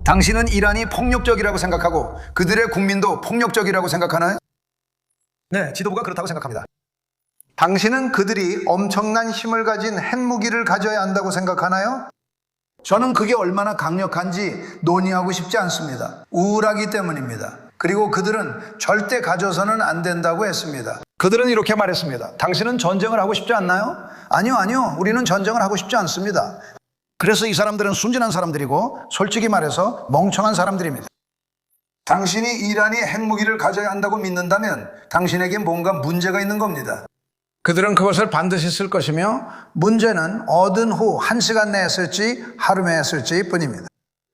당신은 이란이 폭력적이라고 생각하고 그들의 국민도 폭력적이라고 생각하나요? 네, 지도부가 그렇다고 생각합니다. 당신은 그들이 엄청난 힘을 가진 핵무기를 가져야 한다고 생각하나요? 저는 그게 얼마나 강력한지 논의하고 싶지 않습니다. 우울하기 때문입니다. 그리고 그들은 절대 가져서는 안 된다고 했습니다. 그들은 이렇게 말했습니다. 당신은 전쟁을 하고 싶지 않나요? 아니요. 우리는 전쟁을 하고 싶지 않습니다. 그래서 이 사람들은 순진한 사람들이고 솔직히 말해서 멍청한 사람들입니다. 당신이 이란이 핵무기를 가져야 한다고 믿는다면 당신에게 뭔가 문제가 있는 겁니다. 그들은 그것을 반드시 쓸 것이며 문제는 얻은 후 1시간 내에 쓸지 하루 내에 쓸지 뿐입니다.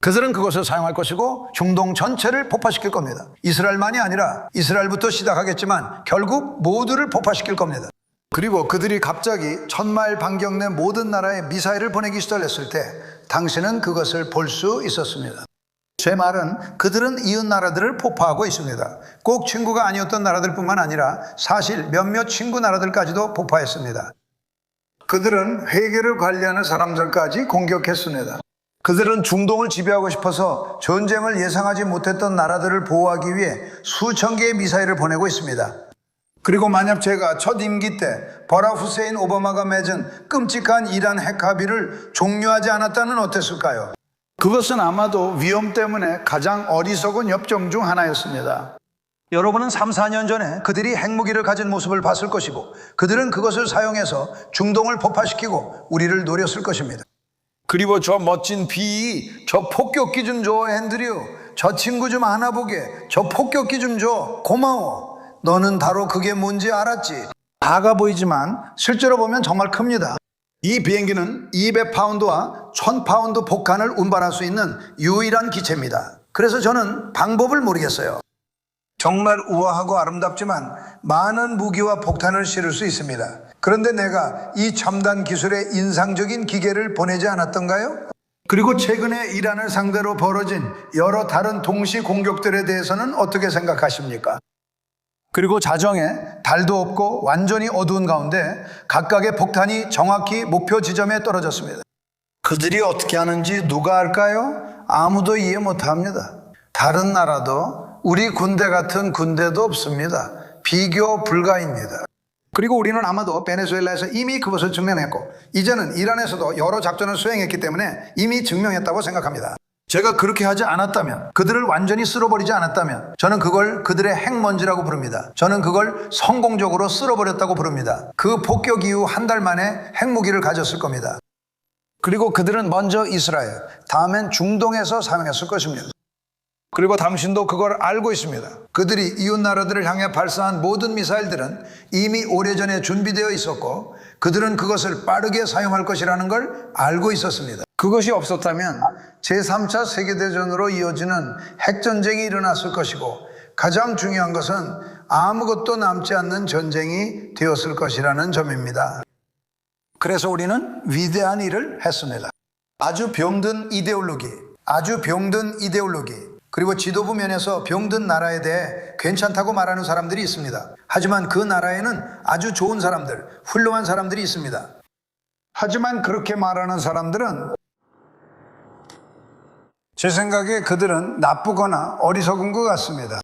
그들은 그것을 사용할 것이고 중동 전체를 폭파시킬 겁니다. 이스라엘만이 아니라 이스라엘부터 시작하겠지만 결국 모두를 폭파시킬 겁니다. 그리고 그들이 갑자기 1000마일 반경 내 모든 나라에 미사일을 보내기 시작했을 때 당신은 그것을 볼 수 있었습니다. 제 말은 그들은 이웃 나라들을 폭파하고 있습니다. 꼭 친구가 아니었던 나라들뿐만 아니라 사실 몇몇 친구 나라들까지도 폭파했습니다. 그들은 회계를 관리하는 사람들까지 공격했습니다. 그들은 중동을 지배하고 싶어서 전쟁을 예상하지 못했던 나라들을 보호하기 위해 수천 개의 미사일을 보내고 있습니다. 그리고 만약 제가 첫 임기 때 버락 후세인 오바마가 맺은 끔찍한 이란 핵 합의를 종료하지 않았다면 어땠을까요? 그것은 아마도 위험 때문에 가장 어리석은 협정 중 하나였습니다. 여러분은 3, 4년 전에 그들이 핵무기를 가진 모습을 봤을 것이고 그들은 그것을 사용해서 중동을 폭파시키고 우리를 노렸을 것입니다. 그리고 저 멋진 비, 저 폭격기 좀 줘, 앤드류. 저 친구 좀 안아보게. 저 폭격기 좀 줘. 고마워. 너는 바로 그게 뭔지 알았지? 작아 보이지만 실제로 보면 정말 큽니다. 이 비행기는 200파운드와 1000파운드 폭탄을 운반할 수 있는 유일한 기체입니다. 그래서 저는 방법을 모르겠어요. 정말 우아하고 아름답지만 많은 무기와 폭탄을 실을 수 있습니다. 그런데 내가 이 첨단 기술의 인상적인 기계를 보내지 않았던가요? 그리고 최근에 이란을 상대로 벌어진 여러 다른 동시 공격들에 대해서는 어떻게 생각하십니까? 그리고 자정에 달도 없고 완전히 어두운 가운데 각각의 폭탄이 정확히 목표 지점에 떨어졌습니다. 그들이 어떻게 하는지 누가 알까요? 아무도 이해 못합니다. 다른 나라도 우리 군대 같은 군대도 없습니다. 비교 불가입니다. 그리고 우리는 아마도 베네수엘라에서 이미 그것을 증명했고 이제는 이란에서도 여러 작전을 수행했기 때문에 이미 증명했다고 생각합니다. 제가 그렇게 하지 않았다면, 그들을 완전히 쓸어버리지 않았다면 저는 그걸 그들의 핵먼지라고 부릅니다. 저는 그걸 성공적으로 쓸어버렸다고 부릅니다. 그 폭격 이후 한 달 만에 핵무기를 가졌을 겁니다. 그리고 그들은 먼저 이스라엘, 다음엔 중동에서 사용했을 것입니다. 그리고 당신도 그걸 알고 있습니다. 그들이 이웃 나라들을 향해 발사한 모든 미사일들은 이미 오래전에 준비되어 있었고 그들은 그것을 빠르게 사용할 것이라는 걸 알고 있었습니다. 그것이 없었다면 제3차 세계대전으로 이어지는 핵전쟁이 일어났을 것이고 가장 중요한 것은 아무것도 남지 않는 전쟁이 되었을 것이라는 점입니다. 그래서 우리는 위대한 일을 했습니다. 아주 병든 이데올로기, 그리고 지도부 면에서 병든 나라에 대해 괜찮다고 말하는 사람들이 있습니다. 하지만 그 나라에는 아주 좋은 사람들, 훌륭한 사람들이 있습니다. 하지만 그렇게 말하는 사람들은 제 생각에 그들은 나쁘거나 어리석은 것 같습니다.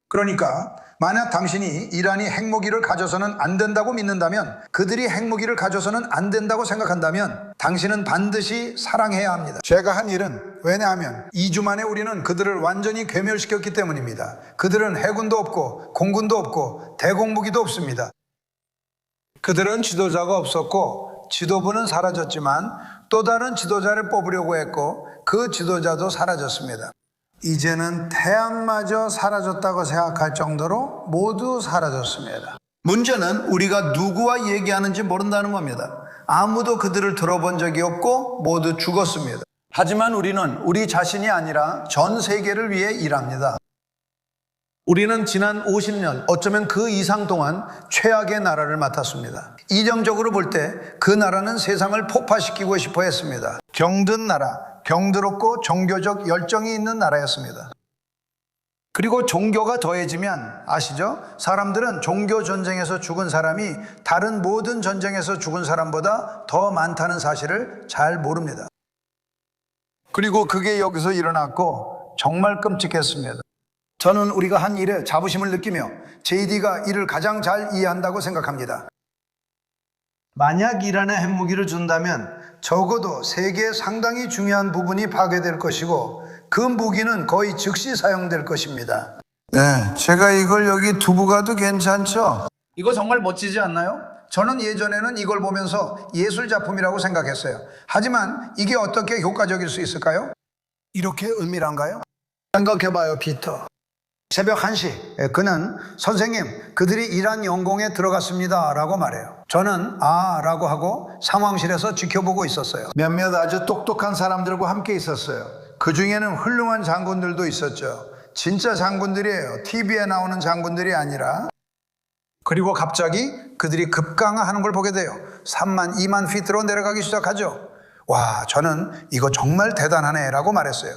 그러니까 만약 당신이 이란이 핵무기를 가져서는 안 된다고 믿는다면, 그들이 핵무기를 가져서는 안 된다고 생각한다면 당신은 반드시 사랑해야 합니다. 제가 한 일은, 왜냐하면 2주 만에 우리는 그들을 완전히 괴멸시켰기 때문입니다. 그들은 해군도 없고 공군도 없고 대공무기도 없습니다. 그들은 지도자가 없었고 지도부는 사라졌지만 또 다른 지도자를 뽑으려고 했고 그 지도자도 사라졌습니다. 이제는 태양마저 사라졌다고 생각할 정도로 모두 사라졌습니다. 문제는 우리가 누구와 얘기하는지 모른다는 겁니다. 아무도 그들을 들어본 적이 없고 모두 죽었습니다. 하지만 우리는 우리 자신이 아니라 전 세계를 위해 일합니다. 우리는 지난 50년, 어쩌면 그 이상 동안 최악의 나라를 맡았습니다. 이정적으로 볼 때 그 나라는 세상을 폭파시키고 싶어 했습니다. 병든 나라, 병들었고 종교적 열정이 있는 나라였습니다. 그리고 종교가 더해지면 아시죠? 사람들은 종교 전쟁에서 죽은 사람이 다른 모든 전쟁에서 죽은 사람보다 더 많다는 사실을 잘 모릅니다. 그리고 그게 여기서 일어났고 정말 끔찍했습니다. 저는 우리가 한 일에 자부심을 느끼며 JD가 이를 가장 잘 이해한다고 생각합니다. 만약 이란에 핵무기를 준다면 적어도 세계의 상당히 중요한 부분이 파괴될 것이고 그 무기는 거의 즉시 사용될 것입니다. 네, 제가 이걸 여기 두고 가도 괜찮죠? 이거 정말 멋지지 않나요? 저는 예전에는 이걸 보면서 예술작품이라고 생각했어요. 하지만 이게 어떻게 효과적일 수 있을까요? 이렇게 은밀한가요? 생각해봐요, 피터. 새벽 1시 그는 선생님 그들이 이란 영공에 들어갔습니다 라고 말해요. 저는 아 라고 하고 상황실에서 지켜보고 있었어요. 몇몇 아주 똑똑한 사람들과 함께 있었어요. 그 중에는 훌륭한 장군들도 있었죠. 진짜 장군들이에요. TV에 나오는 장군들이 아니라. 그리고 갑자기 그들이 급강하하는 걸 보게 돼요. 3만, 2만 피트로 내려가기 시작하죠. 와, 저는 이거 정말 대단하네 라고 말했어요.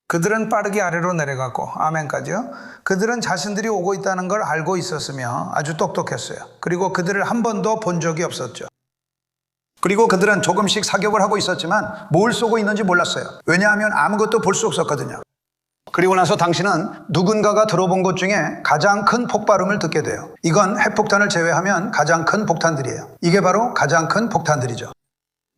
그들은 빠르게 아래로 내려갔고 아멘까지요. 그들은 자신들이 오고 있다는 걸 알고 있었으며 아주 똑똑했어요. 그리고 그들을 한 번도 본 적이 없었죠. 그리고 그들은 조금씩 사격을 하고 있었지만 뭘 쏘고 있는지 몰랐어요. 왜냐하면 아무것도 볼 수 없었거든요. 그리고 나서 당신은 누군가가 들어본 것 중에 가장 큰 폭발음을 듣게 돼요. 이건 핵폭탄을 제외하면 가장 큰 폭탄들이에요. 이게 바로 가장 큰 폭탄들이죠.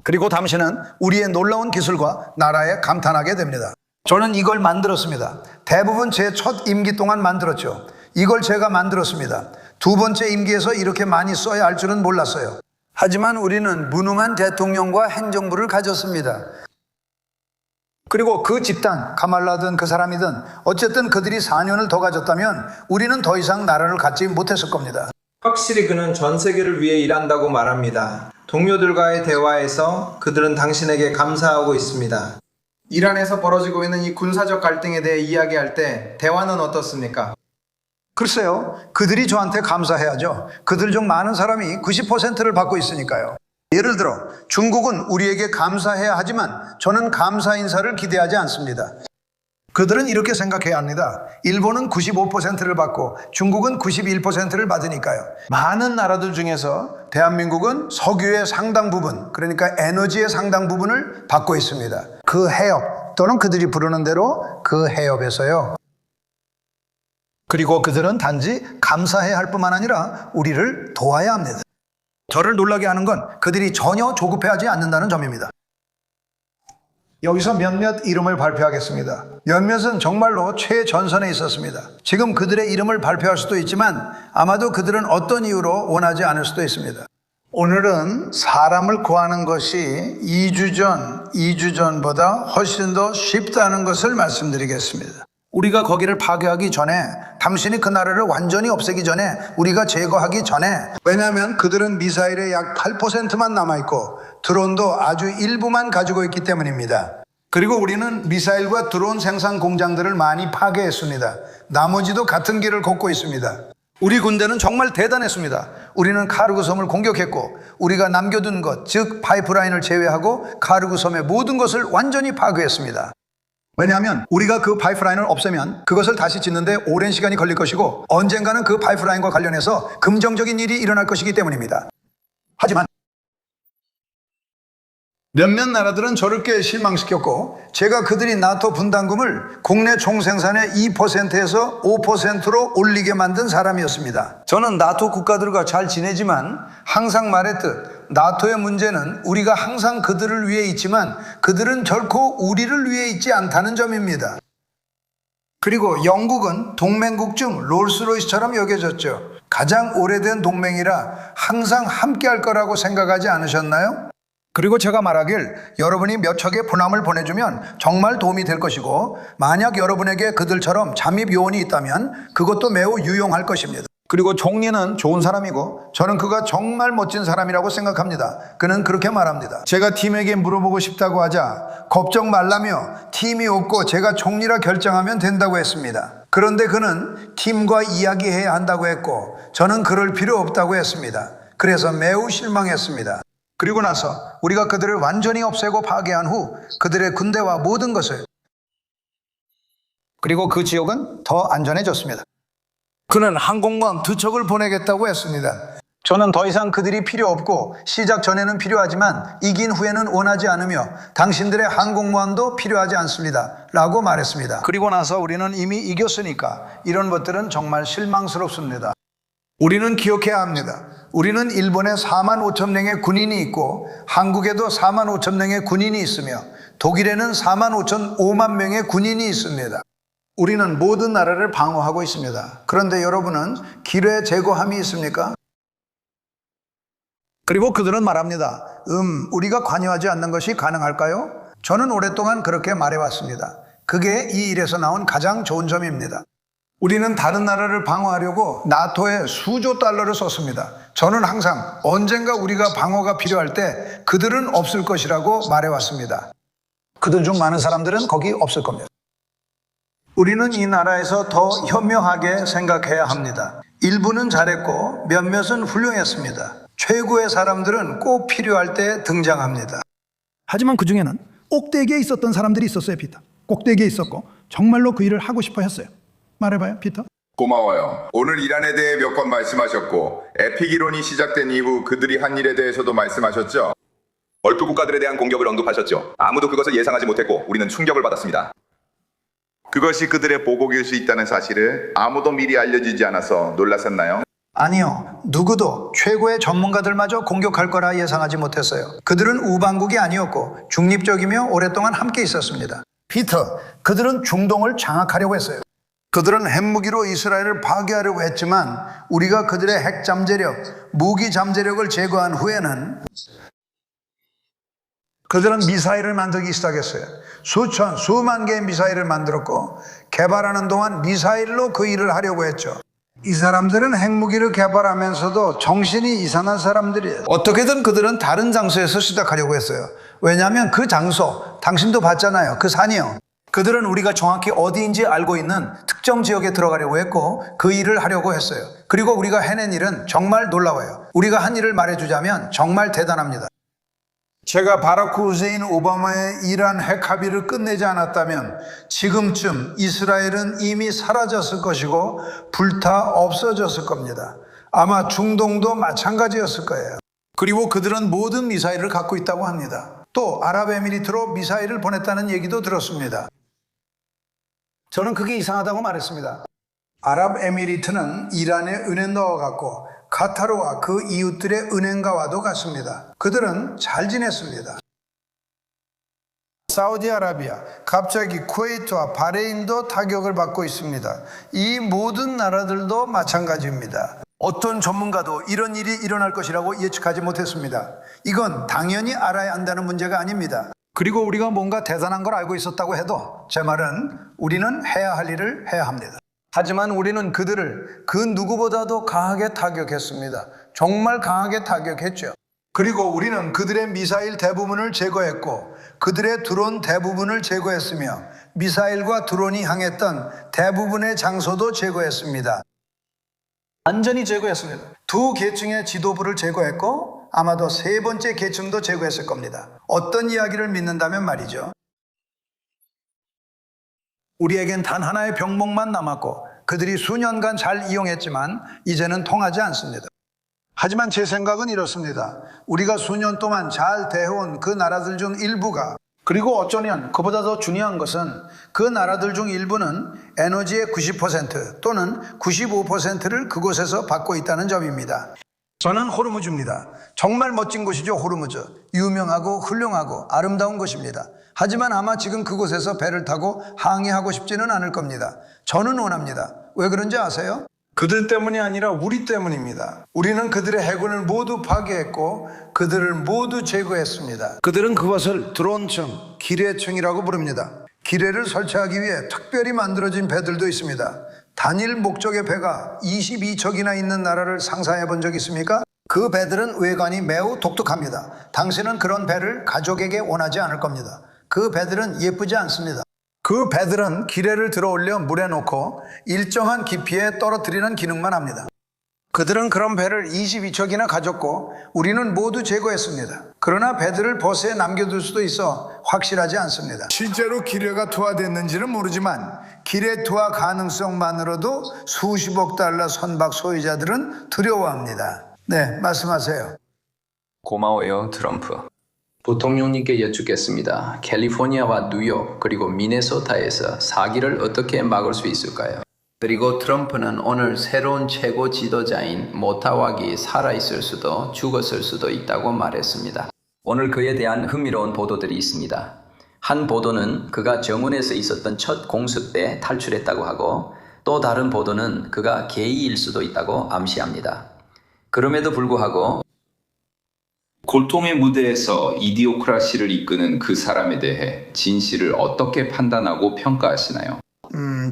그리고 당신은 우리의 놀라운 기술과 나라에 감탄하게 됩니다. 저는 이걸 만들었습니다. 대부분 제 첫 임기 동안 만들었죠. 이걸 제가 만들었습니다. 두 번째 임기에서 이렇게 많이 써야 할 줄은 몰랐어요. 하지만 우리는 무능한 대통령과 행정부를 가졌습니다. 그리고 그 집단, 카말라든 그 사람이든 어쨌든 그들이 4년을 더 가졌다면 우리는 더 이상 나라를 갖지 못했을 겁니다. 확실히 그는 전 세계를 위해 일한다고 말합니다. 동료들과의 대화에서 그들은 당신에게 감사하고 있습니다. 이란에서 벌어지고 있는 이 군사적 갈등에 대해 이야기할 때 대화는 어떻습니까? 글쎄요, 그들이 저한테 감사해야죠. 그들 중 많은 사람이 90%를 받고 있으니까요. 예를 들어 중국은 우리에게 감사해야 하지만 저는 감사 인사를 기대하지 않습니다. 그들은 이렇게 생각해야 합니다. 일본은 95%를 받고 중국은 91%를 받으니까요. 많은 나라들 중에서 대한민국은 석유의 상당 부분, 그러니까 에너지의 상당 부분을 받고 있습니다. 그 해협 또는 그들이 부르는 대로 그 해협에서요. 그리고 그들은 단지 감사해야 할 뿐만 아니라 우리를 도와야 합니다. 저를 놀라게 하는 건 그들이 전혀 조급해하지 않는다는 점입니다. 여기서 몇몇 이름을 발표하겠습니다. 몇몇은 정말로 최전선에 있었습니다. 지금 그들의 이름을 발표할 수도 있지만 아마도 그들은 어떤 이유로 원하지 않을 수도 있습니다. 오늘은 사람을 구하는 것이 2주 전보다 훨씬 더 쉽다는 것을 말씀드리겠습니다. 우리가 거기를 파괴하기 전에, 당신이 그 나라를 완전히 없애기 전에, 우리가 제거하기 전에, 왜냐하면 그들은 미사일의 약 8%만 남아있고 드론도 아주 일부만 가지고 있기 때문입니다. 그리고 우리는 미사일과 드론 생산 공장들을 많이 파괴했습니다. 나머지도 같은 길을 걷고 있습니다. 우리 군대는 정말 대단했습니다. 우리는 카르그 섬을 공격했고 우리가 남겨둔 것, 즉 파이프라인을 제외하고 카르그 섬의 모든 것을 완전히 파괴했습니다. 왜냐하면 우리가 그 파이프라인을 없애면 그것을 다시 짓는데 오랜 시간이 걸릴 것이고 언젠가는 그 파이프라인과 관련해서 긍정적인 일이 일어날 것이기 때문입니다. 하지만 몇몇 나라들은 저를 꽤 실망시켰고 제가 그들이 나토 분담금을 국내 총생산의 2%에서 5%로 올리게 만든 사람이었습니다. 저는 나토 국가들과 잘 지내지만 항상 말했듯 나토의 문제는 우리가 항상 그들을 위해 있지만 그들은 결코 우리를 위해 있지 않다는 점입니다. 그리고 영국은 동맹국 중 롤스로이스처럼 여겨졌죠. 가장 오래된 동맹이라 항상 함께 할 거라고 생각하지 않으셨나요? 그리고 제가 말하길 여러분이 몇 척의 군함을 보내주면 정말 도움이 될 것이고 만약 여러분에게 그들처럼 잠입 요원이 있다면 그것도 매우 유용할 것입니다. 그리고 총리는 좋은 사람이고 저는 그가 정말 멋진 사람이라고 생각합니다. 그는 그렇게 말합니다. 제가 팀에게 물어보고 싶다고 하자 걱정 말라며 팀이 없고 제가 총리라 결정하면 된다고 했습니다. 그런데 그는 팀과 이야기해야 한다고 했고 저는 그럴 필요 없다고 했습니다. 그래서 매우 실망했습니다. 그리고 나서 우리가 그들을 완전히 없애고 파괴한 후 그들의 군대와 모든 것을 그리고 그 지역은 더 안전해졌습니다. 그는 항공모함 2척을 보내겠다고 했습니다. 저는 더 이상 그들이 필요 없고 시작 전에는 필요하지만 이긴 후에는 원하지 않으며 당신들의 항공모함도 필요하지 않습니다 라고 말했습니다. 그리고 나서 우리는 이미 이겼으니까 이런 것들은 정말 실망스럽습니다. 우리는 기억해야 합니다. 우리는 일본에 4만 5천 명의 군인이 있고 한국에도 4만 5천 명의 군인이 있으며 독일에는 4만 5천 명의 군인이 있습니다. 우리는 모든 나라를 방어하고 있습니다. 그런데 여러분은 기뢰 제거함이 있습니까? 그리고 그들은 말합니다. 우리가 관여하지 않는 것이 가능할까요? 저는 오랫동안 그렇게 말해왔습니다. 그게 이 일에서 나온 가장 좋은 점입니다. 우리는 다른 나라를 방어하려고 나토에 수조 달러를 썼습니다. 저는 항상 언젠가 우리가 방어가 필요할 때 그들은 없을 것이라고 말해왔습니다. 그들 중 많은 사람들은 거기 없을 겁니다. 우리는 이 나라에서 더 현명하게 생각해야 합니다. 일부는 잘했고 몇몇은 훌륭했습니다. 최고의 사람들은 꼭 필요할 때 등장합니다. 하지만 그 중에는 꼭대기에 있었던 사람들이 있었어요, 피터. 꼭대기에 있었고 정말로 그 일을 하고 싶어 했어요. 말해봐요, 피터. 고마워요. 오늘 이란에 대해 몇 번 말씀하셨고 에픽 이론이 시작된 이후 그들이 한 일에 대해서도 말씀하셨죠? 걸프 국가들에 대한 공격을 언급하셨죠. 아무도 그것을 예상하지 못했고 우리는 충격을 받았습니다. 그것이 그들의 보복일 수 있다는 사실을 아무도 미리 알려주지 않아서 놀라셨나요? 아니요. 누구도 최고의 전문가들마저 공격할 거라 예상하지 못했어요. 그들은 우방국이 아니었고 중립적이며 오랫동안 함께 있었습니다. 피터, 그들은 중동을 장악하려고 했어요. 그들은 핵무기로 이스라엘을 파괴하려고 했지만 우리가 그들의 핵 잠재력, 무기 잠재력을 제거한 후에는 그들은 미사일을 만들기 시작했어요. 수천, 수만 개의 미사일을 만들었고 개발하는 동안 미사일로 그 일을 하려고 했죠. 이 사람들은 핵무기를 개발하면서도 정신이 이상한 사람들이에요. 어떻게든 그들은 다른 장소에서 시작하려고 했어요. 왜냐하면 그 장소, 당신도 봤잖아요. 그 산이요. 그들은 우리가 정확히 어디인지 알고 있는 특정 지역에 들어가려고 했고 그 일을 하려고 했어요. 그리고 우리가 해낸 일은 정말 놀라워요. 우리가 한 일을 말해주자면 정말 대단합니다. 제가 바라크 후세인 오바마의 이란 핵 합의를 끝내지 않았다면 지금쯤 이스라엘은 이미 사라졌을 것이고 불타 없어졌을 겁니다. 아마 중동도 마찬가지였을 거예요. 그리고 그들은 모든 미사일을 갖고 있다고 합니다. 또 아랍에미리트로 미사일을 보냈다는 얘기도 들었습니다. 저는 그게 이상하다고 말했습니다. 아랍에미리트는 이란의 은행가와 같고 카타르와 그 이웃들의 은행가와도 같습니다. 그들은 잘 지냈습니다. 사우디아라비아, 갑자기 쿠웨이트와 바레인도 타격을 받고 있습니다. 이 모든 나라들도 마찬가지입니다. 어떤 전문가도 이런 일이 일어날 것이라고 예측하지 못했습니다. 이건 당연히 알아야 한다는 문제가 아닙니다. 그리고 우리가 뭔가 대단한 걸 알고 있었다고 해도 제 말은 우리는 해야 할 일을 해야 합니다. 하지만 우리는 그들을 그 누구보다도 강하게 타격했습니다. 정말 강하게 타격했죠. 그리고 우리는 그들의 미사일 대부분을 제거했고 그들의 드론 대부분을 제거했으며 미사일과 드론이 향했던 대부분의 장소도 제거했습니다. 완전히 제거했습니다. 두 계층의 지도부를 제거했고 아마도 세 번째 계층도 제거했을 겁니다. 어떤 이야기를 믿는다면 말이죠. 우리에겐 단 하나의 병목만 남았고 그들이 수년간 잘 이용했지만 이제는 통하지 않습니다. 하지만 제 생각은 이렇습니다. 우리가 수년 동안 잘 대해온 그 나라들 중 일부가 그리고 어쩌면 그보다 더 중요한 것은 그 나라들 중 일부는 에너지의 90% 또는 95%를 그곳에서 받고 있다는 점입니다. 저는 호르무즈입니다. 정말 멋진 곳이죠. 호르무즈. 유명하고 훌륭하고 아름다운 곳입니다. 하지만 아마 지금 그곳에서 배를 타고 항해하고 싶지는 않을 겁니다. 저는 원합니다. 왜 그런지 아세요? 그들 때문이 아니라 우리 때문입니다. 우리는 그들의 해군을 모두 파괴했고 그들을 모두 제거했습니다. 그들은 그것을 드론층, 기뢰층이라고 부릅니다. 기뢰를 설치하기 위해 특별히 만들어진 배들도 있습니다. 단일 목적의 배가 22척이나 있는 나라를 상상해 본 적 있습니까? 그 배들은 외관이 매우 독특합니다. 당신은 그런 배를 가족에게 원하지 않을 겁니다. 그 배들은 예쁘지 않습니다. 그 배들은 기뢰를 들어올려 물에 놓고 일정한 깊이에 떨어뜨리는 기능만 합니다. 그들은 그런 배를 22척이나 가졌고 우리는 모두 제거했습니다. 그러나 배들을 버스에 남겨둘 수도 있어 확실하지 않습니다. 실제로 기뢰가 투하됐는지는 모르지만 기뢰 투하 가능성만으로도 수십억 달러 선박 소유자들은 두려워합니다. 네, 말씀하세요. 고마워요, 트럼프. 부통령님께 여쭙겠습니다. 캘리포니아와 뉴욕 그리고 미네소타에서 사기를 어떻게 막을 수 있을까요? 그리고 트럼프는 오늘 새로운 최고 지도자인 모타왁이 살아있을 수도 죽었을 수도 있다고 말했습니다. 오늘 그에 대한 흥미로운 보도들이 있습니다. 한 보도는 그가 정원에서 있었던 첫 공습 때 탈출했다고 하고 또 다른 보도는 그가 게이일 수도 있다고 암시합니다. 그럼에도 불구하고 고통의 무대에서 이디오크라시를 이끄는 그 사람에 대해 진실을 어떻게 판단하고 평가하시나요?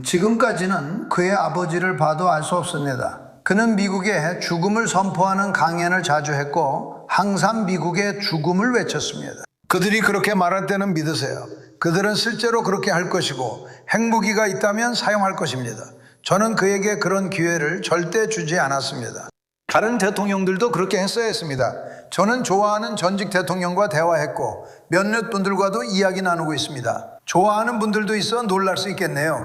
지금까지는 그의 아버지를 봐도 알 수 없습니다. 그는 미국에 죽음을 선포하는 강연을 자주 했고 항상 미국의 죽음을 외쳤습니다. 그들이 그렇게 말할 때는 믿으세요. 그들은 실제로 그렇게 할 것이고 핵무기가 있다면 사용할 것입니다. 저는 그에게 그런 기회를 절대 주지 않았습니다. 다른 대통령들도 그렇게 했어야 했습니다. 저는 좋아하는 전직 대통령과 대화했고 몇몇 분들과도 이야기 나누고 있습니다. 좋아하는 분들도 있어 놀랄 수 있겠네요.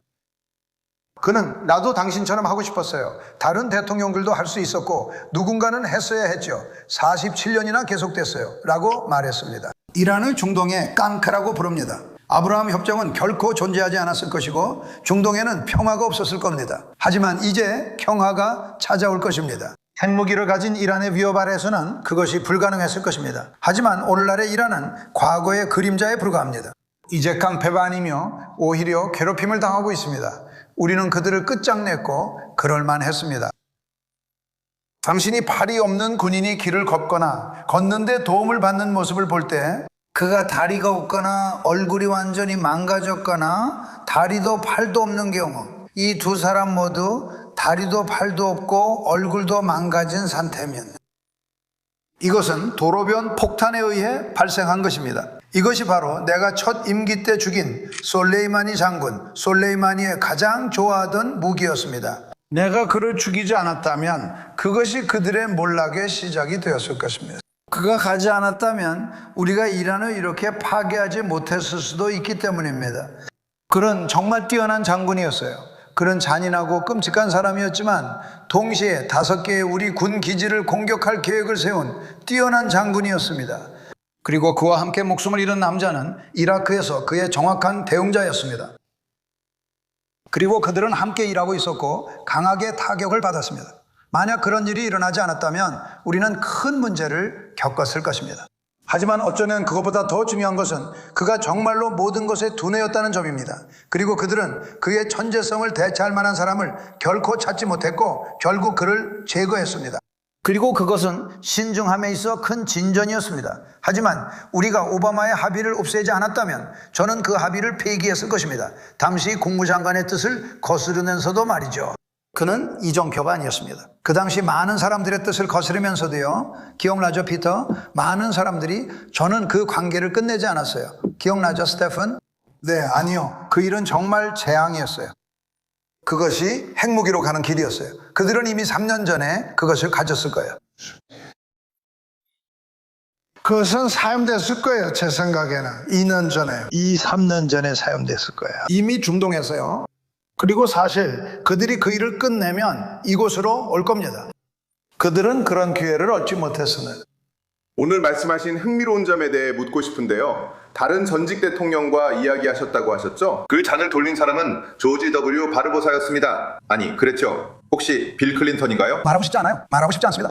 그는 나도 당신처럼 하고 싶었어요. 다른 대통령들도 할 수 있었고 누군가는 했어야 했죠. 47년이나 계속됐어요. 라고 말했습니다. 이란을 중동의 깡크라고 부릅니다. 아브라함 협정은 결코 존재하지 않았을 것이고 중동에는 평화가 없었을 겁니다. 하지만 이제 평화가 찾아올 것입니다. 핵무기를 가진 이란의 위협 아래에서는 그것이 불가능했을 것입니다. 하지만 오늘날의 이란은 과거의 그림자에 불과합니다. 이제 깡패가 아니며 오히려 괴롭힘을 당하고 있습니다. 우리는 그들을 끝장냈고 그럴만 했습니다. 당신이 팔이 없는 군인이 길을 걷거나 걷는데 도움을 받는 모습을 볼 때 그가 다리가 없거나 얼굴이 완전히 망가졌거나 다리도 팔도 없는 경우 이 두 사람 모두 다리도 팔도 없고 얼굴도 망가진 상태면 이것은 도로변 폭탄에 의해 발생한 것입니다. 이것이 바로 내가 첫 임기 때 죽인 솔레이마니 장군, 솔레이마니의 가장 좋아하던 무기였습니다. 내가 그를 죽이지 않았다면 그것이 그들의 몰락의 시작이 되었을 것입니다. 그가 가지 않았다면 우리가 이란을 이렇게 파괴하지 못했을 수도 있기 때문입니다. 그는 정말 뛰어난 장군이었어요. 그는 잔인하고 끔찍한 사람이었지만 동시에 5개의 우리 군 기지를 공격할 계획을 세운 뛰어난 장군이었습니다. 그리고 그와 함께 목숨을 잃은 남자는 이라크에서 그의 정확한 대응자였습니다. 그리고 그들은 함께 일하고 있었고 강하게 타격을 받았습니다. 만약 그런 일이 일어나지 않았다면 우리는 큰 문제를 겪었을 것입니다. 하지만 어쩌면 그것보다 더 중요한 것은 그가 정말로 모든 것의 두뇌였다는 점입니다. 그리고 그들은 그의 천재성을 대체할 만한 사람을 결코 찾지 못했고 결국 그를 제거했습니다. 그리고 그것은 신중함에 있어 큰 진전이었습니다. 하지만 우리가 오바마의 합의를 없애지 않았다면 저는 그 합의를 폐기했을 것입니다. 당시 국무장관의 뜻을 거스르면서도 말이죠. 그는 이정표가 아니었습니다. 그 당시 많은 사람들의 뜻을 거스르면서도요. 기억나죠, 피터? 많은 사람들이 저는 그 관계를 끝내지 않았어요. 기억나죠, 스테픈? 네, 아니요. 그 일은 정말 재앙이었어요. 그것이 핵무기로 가는 길이었어요. 그들은 이미 3년 전에 그것을 가졌을 거예요. 그것은 사용됐을 거예요. 제 생각에는 2년 전에 3년 전에 사용됐을 거예요. 이미 중동에서요. 그리고 사실 그들이 그 일을 끝내면 이곳으로 올 겁니다. 그들은 그런 기회를 얻지 못했으나 오늘 말씀하신 흥미로운 점에 대해 묻고 싶은데요. 다른 전직 대통령과 이야기하셨다고 하셨죠? 그 잔을 돌린 사람은 조지 W. 바르보사였습니다. 아니, 그랬죠? 혹시 빌 클린턴인가요? 말하고 싶지 않아요. 말하고 싶지 않습니다.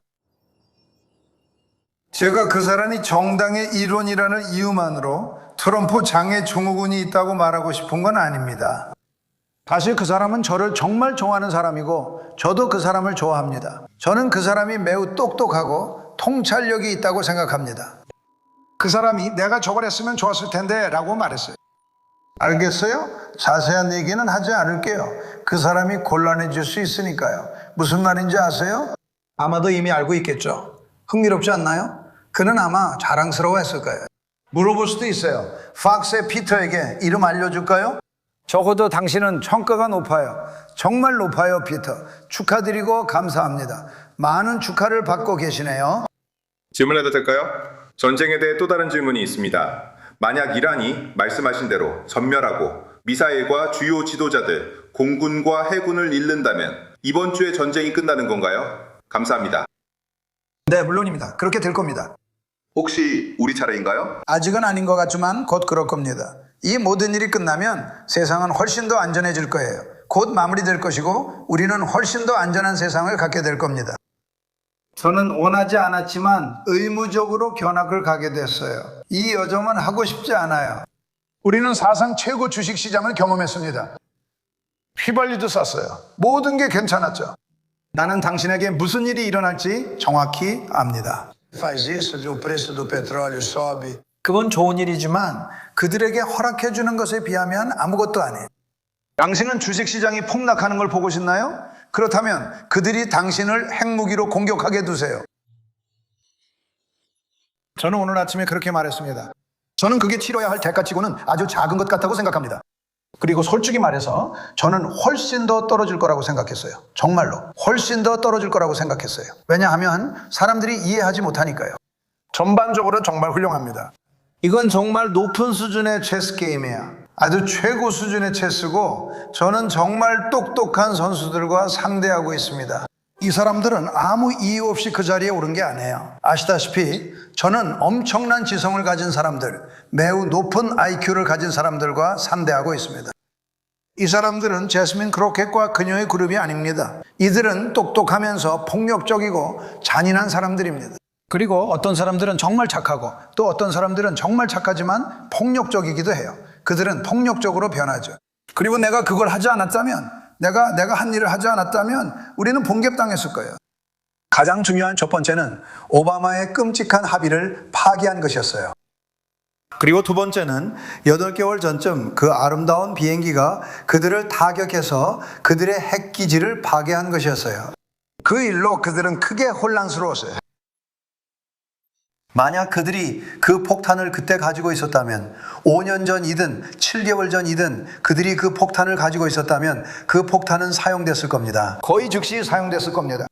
제가 그 사람이 정당의 일원이라는 이유만으로 트럼프 장애 증후군이 있다고 말하고 싶은 건 아닙니다. 사실 그 사람은 저를 정말 좋아하는 사람이고 저도 그 사람을 좋아합니다. 저는 그 사람이 매우 똑똑하고 통찰력이 있다고 생각합니다. 그 사람이 내가 저걸 했으면 좋았을 텐데 라고 말했어요. 알겠어요? 자세한 얘기는 하지 않을게요. 그 사람이 곤란해질 수 있으니까요. 무슨 말인지 아세요? 아마도 이미 알고 있겠죠. 흥미롭지 않나요? 그는 아마 자랑스러워했을 거예요. 물어볼 수도 있어요. 팍스의 피터에게 이름 알려줄까요? 적어도 당신은 성과가 높아요. 정말 높아요, 피터. 축하드리고 감사합니다. 많은 축하를 받고 계시네요. 질문해도 될까요? 전쟁에 대해 또 다른 질문이 있습니다. 만약 이란이 말씀하신 대로 전멸하고 미사일과 주요 지도자들, 공군과 해군을 잃는다면 이번 주에 전쟁이 끝나는 건가요? 감사합니다. 네, 물론입니다. 그렇게 될 겁니다. 혹시 우리 차례인가요? 아직은 아닌 것 같지만 곧 그럴 겁니다. 이 모든 일이 끝나면 세상은 훨씬 더 안전해질 거예요. 곧 마무리될 것이고 우리는 훨씬 더 안전한 세상을 갖게 될 겁니다. 저는 원하지 않았지만 의무적으로 견학을 가게 됐어요. 이 여정은 하고 싶지 않아요. 우리는 사상 최고 주식시장을 경험했습니다. 휘발유도 쌌어요. 모든 게 괜찮았죠. 나는 당신에게 무슨 일이 일어날지 정확히 압니다. 그건 좋은 일이지만 그들에게 허락해 주는 것에 비하면 아무것도 아니에요. 당신은 주식시장이 폭락하는 걸 보고 싶나요? 그렇다면 그들이 당신을 핵무기로 공격하게 두세요. 저는 오늘 아침에 그렇게 말했습니다. 저는 그게 치러야 할 대가치고는 아주 작은 것 같다고 생각합니다. 그리고 솔직히 말해서 저는 훨씬 더 떨어질 거라고 생각했어요. 정말로 훨씬 더 떨어질 거라고 생각했어요. 왜냐하면 사람들이 이해하지 못하니까요. 전반적으로 정말 훌륭합니다. 이건 정말 높은 수준의 체스 게임이야. 아주 최고 수준의 체스고 저는 정말 똑똑한 선수들과 상대하고 있습니다. 이 사람들은 아무 이유 없이 그 자리에 오른 게 아니에요. 아시다시피 저는 엄청난 지성을 가진 사람들, 매우 높은 IQ를 가진 사람들과 상대하고 있습니다. 이 사람들은 제스민 크로켓과 그녀의 그룹이 아닙니다. 이들은 똑똑하면서 폭력적이고 잔인한 사람들입니다. 그리고 어떤 사람들은 정말 착하고 또 어떤 사람들은 정말 착하지만 폭력적이기도 해요. 그들은 폭력적으로 변하죠. 그리고 내가 그걸 하지 않았다면, 내가 한 일을 하지 않았다면 우리는 봉개당했을 거예요. 가장 중요한 첫 번째는 오바마의 끔찍한 합의를 파기한 것이었어요. 그리고 두 번째는 8개월 전쯤 그 아름다운 비행기가 그들을 타격해서 그들의 핵기지를 파괴한 것이었어요. 그 일로 그들은 크게 혼란스러웠어요. 만약 그들이 그 폭탄을 그때 가지고 있었다면 5년 전이든 7개월 전이든 그들이 그 폭탄을 가지고 있었다면 그 폭탄은 사용됐을 겁니다. 거의 즉시 사용됐을 겁니다.